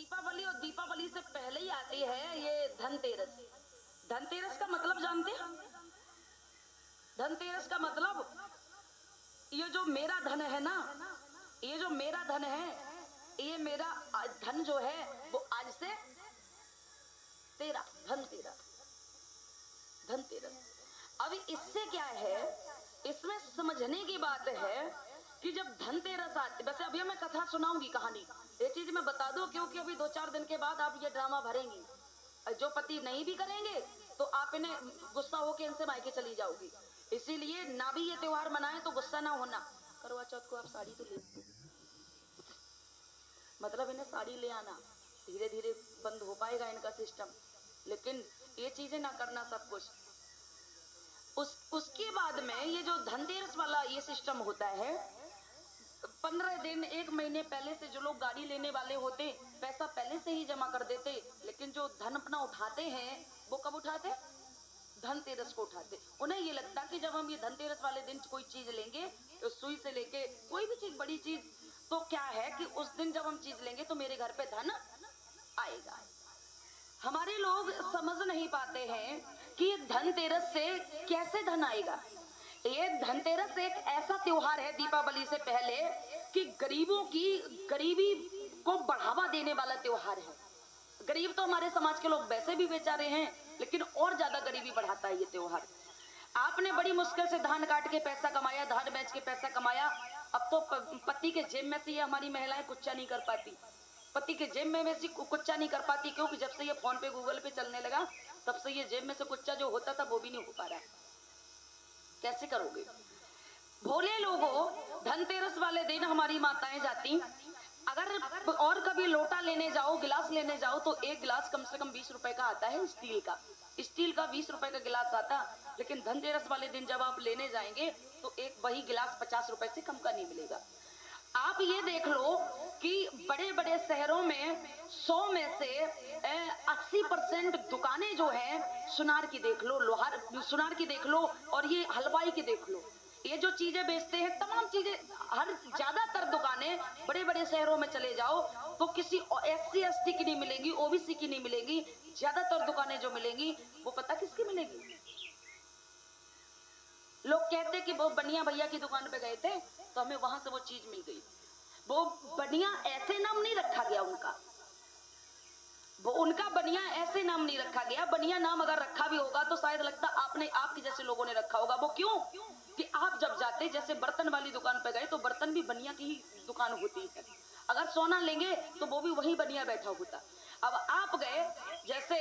दीपावली और दीपावली से पहले ही आती है ये धनतेरस। धनतेरस का मतलब जानते हैं? धनतेरस का मतलब ये जो मेरा धन है ना, ये जो मेरा धन है, ये मेरा धन जो है वो आज से तेरा धनतेरस। धनतेरस अब इससे क्या है, इसमें समझने की बात है कि जब धनतेरस आती, वैसे अभी मैं कथा सुनाऊंगी कहानी, ये चीज मैं बता दूं क्योंकि अभी 2-4 दिन के बाद आप ये ड्रामा भरेंगी। जो पति नहीं भी करेंगे तो आप इन्हें गुस्सा होकर इनसे मायके चली जाओगी। इसीलिए ना भी ये त्योहार मनाए तो गुस्सा ना होना। करवा चौथ को आप साड़ी तो ले, मतलब इन्हें साड़ी ले आना, धीरे धीरे बंद हो पाएगा इनका सिस्टम, लेकिन ये चीजें ना करना सब कुछ। उसके बाद में ये जो धनतेरस वाला ये सिस्टम होता है, 15 दिन 1 महीने पहले से जो लोग गाड़ी लेने वाले होते पैसा पहले से ही जमा कर देते, लेकिन जो धन अपना उठाते हैं वो कब उठाते? धनतेरस को उठाते। उन्हें ये लगता कि जब हम ये धनतेरस वाले दिन कोई चीज लेंगे, तो सुई से लेके कोई भी चीज, बड़ी चीज, तो क्या है कि उस दिन जब हम चीज लेंगे तो मेरे घर पे धन आएगा। हमारे लोग समझ नहीं पाते हैं कि धनतेरस से कैसे धन आएगा। ये धनतेरस एक ऐसा त्योहार है दीपावली से पहले कि गरीबों की गरीबी को बढ़ावा देने वाला त्योहार है। गरीब तो हमारे समाज के लोग वैसे भी बेचारे हैं, लेकिन और ज्यादा गरीबी बढ़ाता है ये त्योहार। आपने बड़ी मुश्किल से धान काट के पैसा कमाया, धान बेच के पैसा कमाया, अब तो पति के जेब में से ये हमारी महिलाएं कुच्चा नहीं कर पाती। पति के जेब में से कुच्चा नहीं कर पाती, क्योंकि जब से ये फोन पे गूगल पे चलने लगा तब से ये जेब में से कुच्चा जो होता था वो भी नहीं हो पा रहा है। कैसे करोगे? भोले लोगों, धनतेरस वाले दिन हमारी माताएं जाती, अगर और कभी लोटा लेने जाओ, गिलास लेने जाओ, तो एक गिलास कम से कम 20 रुपए का आता है, स्टील का। स्टील का 20 रुपए का गिलास आता, लेकिन धनतेरस वाले दिन जब आप लेने जाएंगे तो एक वही गिलास 50 रुपए से कम का नहीं मिलेगा। आप ये देख लो कि बड़े बड़े शहरों में 100 में से 80% दुकानें जो हैं, सुनार की देख लो, लोहार सुनार की देख लो, और ये हलवाई की देख लो, ये जो चीजें बेचते हैं तमाम चीजें, हर ज्यादातर दुकानें बड़े बड़े शहरों में चले जाओ तो किसी SC ST की नहीं मिलेंगी, OBC की नहीं मिलेंगी। ज्यादातर दुकानें जो मिलेंगी वो पता किसकी मिलेगी? लोग कहते कि वो बनिया भैया की दुकान पे गए थे तो हमें वहां से वो चीज मिल गई। वो बनिया ऐसे नाम नहीं रखा गया उनका, वो उनका बनिया ऐसे नाम नहीं रखा गया। बनिया नाम अगर रखा भी होगा तो शायद लगता आपने, आपके जैसे लोगों ने रखा होगा। वो क्यों? कि आप जब जाते, जैसे बर्तन वाली दुकान पे गए तो बर्तन भी बनिया की ही दुकान होती है। अगर सोना लेंगे तो वो भी वही बनिया बैठा होता। अब आप गए, जैसे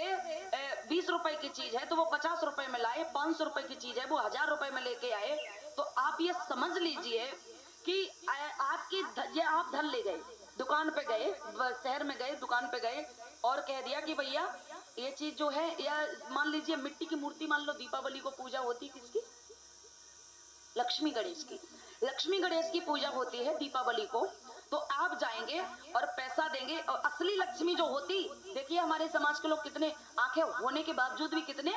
20 रुपए की चीज है तो वो 50 रुपए में लाए, 500 रुपए की चीज है वो 1000 रुपए में लेके आए, तो आप ये समझ लीजिए कि आपकी ये आप धन ले गए, दुकान पे गए, शहर में गए, दुकान पे गए और कह दिया कि भैया ये चीज जो है, या मान लीजिए मिट्टी की मूर्ति, मान लो दीपावली को पूजा होती किसकी? लक्ष्मी गणेश की। लक्ष्मी गणेश की पूजा होती है दीपावली को, तो आप जाएंगे और पैसा देंगे। और असली लक्ष्मी जो होती, देखिए हमारे समाज के लोग कितने आंखें होने के बावजूद भी कितने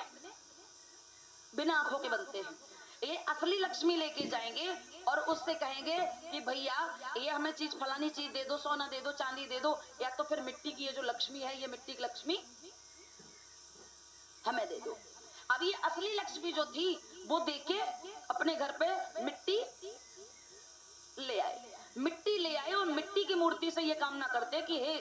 बिना आंखों के बनते हैं। ये असली लक्ष्मी लेके जाएंगे और उससे कहेंगे कि भैया ये हमें चीज, फलानी चीज दे दो, सोना दे दो, चांदी दे दो, या तो फिर मिट्टी की ये जो लक्ष्मी है, ये मिट्टी की लक्ष्मी हमें दे दो। अब ये असली लक्ष्मी जो थी वो देके अपने घर पे मिट्टी ले आए, मिट्टी ले आए, और मिट्टी की मूर्ति से ये कामना करते कि हे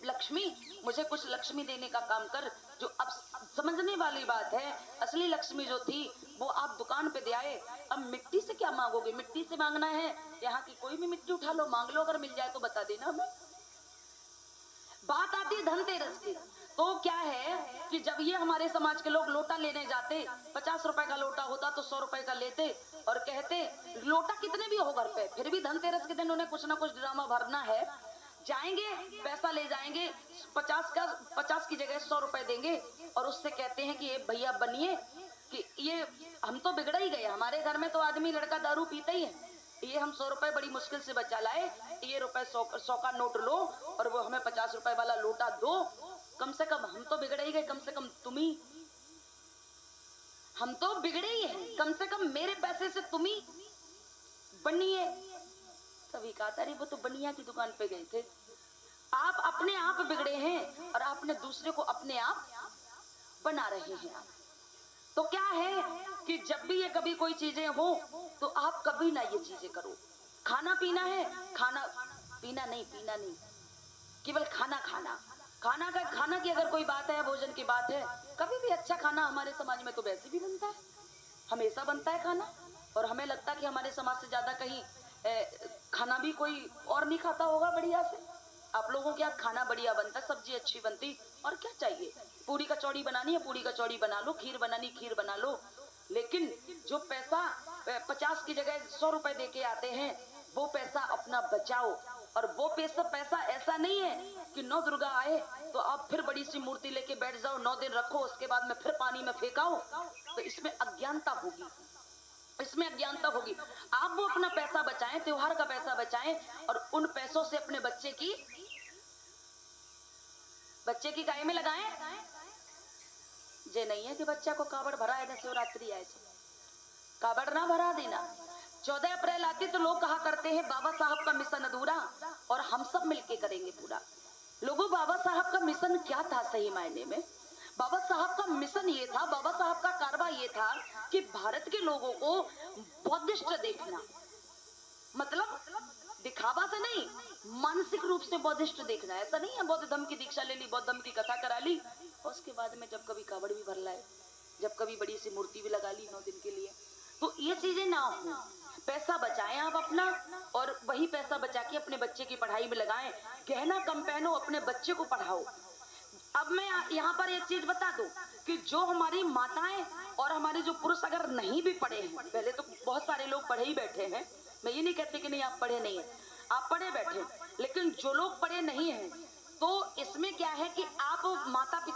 लक्ष्मी, मुझे कुछ लक्ष्मी देने का काम कर। जो अब समझने वाली बात है, असली लक्ष्मी जो थी वो आप दुकान पे दे आए। अब मिट्टी से क्या मांगोगे? मिट्टी से मांगना है, यहाँ की कोई भी मिट्टी उठा लो, मांग लो, अगर मिल जाए तो बता देना हमें। बात आती है धनतेरस की, तो क्या है कि जब ये हमारे समाज के लोग लोटा लेने जाते, 50 रुपए का लोटा होता तो 100 रुपए का लेते और कहते लोटा कितने भी हो घर पे, फिर भी धनतेरस के दिन उन्हें कुछ ना कुछ ड्रामा भरना है। जाएंगे, पैसा ले जाएंगे, 50 की जगह 100 रुपए देंगे और उससे कहते हैं कि ये भैया बनिए कि ये हम तो बिगड़ ही गए, हमारे घर में तो आदमी लड़का दारू पीता ही है, ये हम 100 रुपए बड़ी मुश्किल से बचा लाए, ये रुपए 100 का नोट लो और वो हमें 50 रुपए वाला लोटा दो। कम से कम हम तो बिगड़े ही गए, कम से कम तुम ही, हम तो बिगड़े ही हैं, कम से कम मेरे पैसे से तुम ही बनिए। सभी कहा था, वो तो बनिया की दुकान पे गए थे, आप अपने आप बिगड़े हैं और आपने दूसरे को अपने आप बना रहे हैं आप। तो क्या है कि जब भी ये कभी कोई चीजें हो तो आप कभी ना ये चीजें करो। खाना पीना है, खाना पीना नहीं, पीना नहीं, केवल खाना खाना। खाना की अगर कोई बात है, भोजन की बात है, कभी भी अच्छा खाना हमारे समाज में तो वैसे भी बनता है, हमेशा बनता है खाना। और हमें लगता है कि हमारे समाज से ज्यादा कहीं खाना भी कोई और नहीं खाता होगा बढ़िया से। आप लोगों के यहाँ खाना बढ़िया बनता, सब्जी अच्छी बनती, और क्या चाहिए। पूरी कचौड़ी बनानी है, पूरी कचौड़ी बना लो, खीर बनानी, खीर बना लो। लेकिन जो पैसा 50 की जगह 100 रुपए दे के आते हैं, वो पैसा अपना बचाओ। और वो पैसा ऐसा नहीं है कि 9 दुर्गा आए तो आप फिर बड़ी सी मूर्ति लेके बैठ जाओ, 9 दिन रखो, उसके बाद में फिर पानी में फेंकाओ। तो इसमें अज्ञानता होगी, इसमें अज्ञानता होगी। आप वो अपना पैसा बचाएं, त्योहार का पैसा बचाएं, और उन पैसों से अपने बच्चे की गाय में लगाएं। ये नहीं है कि बच्चा को कावड़ भरा है ना, शिवरात्रि आए कावड़ ना भरा देना। 14 अप्रैल आती तो लोग कहा करते हैं बाबा साहब का मिशन अधूरा, और हम सब मिलके करेंगे पूरा। लोगों, बाबा साहब का मिशन क्या था सही मायने में? बाबा साहब का मिशन ये था, बाबा साहब का कारवा ये था कि भारत के लोगों को बौद्धिस्ट देखना, मतलब दिखावा से नहीं, मानसिक रूप से बौद्धिस्ट देखना। ऐसा नहीं है बौद्ध धर्म की दीक्षा ले ली, बौद्ध धर्म की कथा करा ली, और उसके बाद में जब कभी कावड़ भी भर लाए, जब कभी बड़ी सी मूर्ति भी लगा ली 9 दिन के लिए। तो ये चीजें ना हो। पैसा बचाएं आप अपना, और वही पैसा बचा के अपने बच्चे की पढ़ाई में लगाएं। गहना कम पहनो, अपने बच्चे को पढ़ाओ। अब मैं यहाँ पर एक चीज बता दूं कि जो हमारी माताएं और हमारे जो पुरुष अगर नहीं भी पढ़े हैं, पहले तो बहुत सारे लोग पढ़े ही बैठे हैं, मैं ये नहीं कहती कि नहीं आप पढ़े नहीं हैं, आप पढ़े बैठे, लेकिन जो लोग पढ़े नहीं हैं, तो इसमें क्या है कि आप माता पिता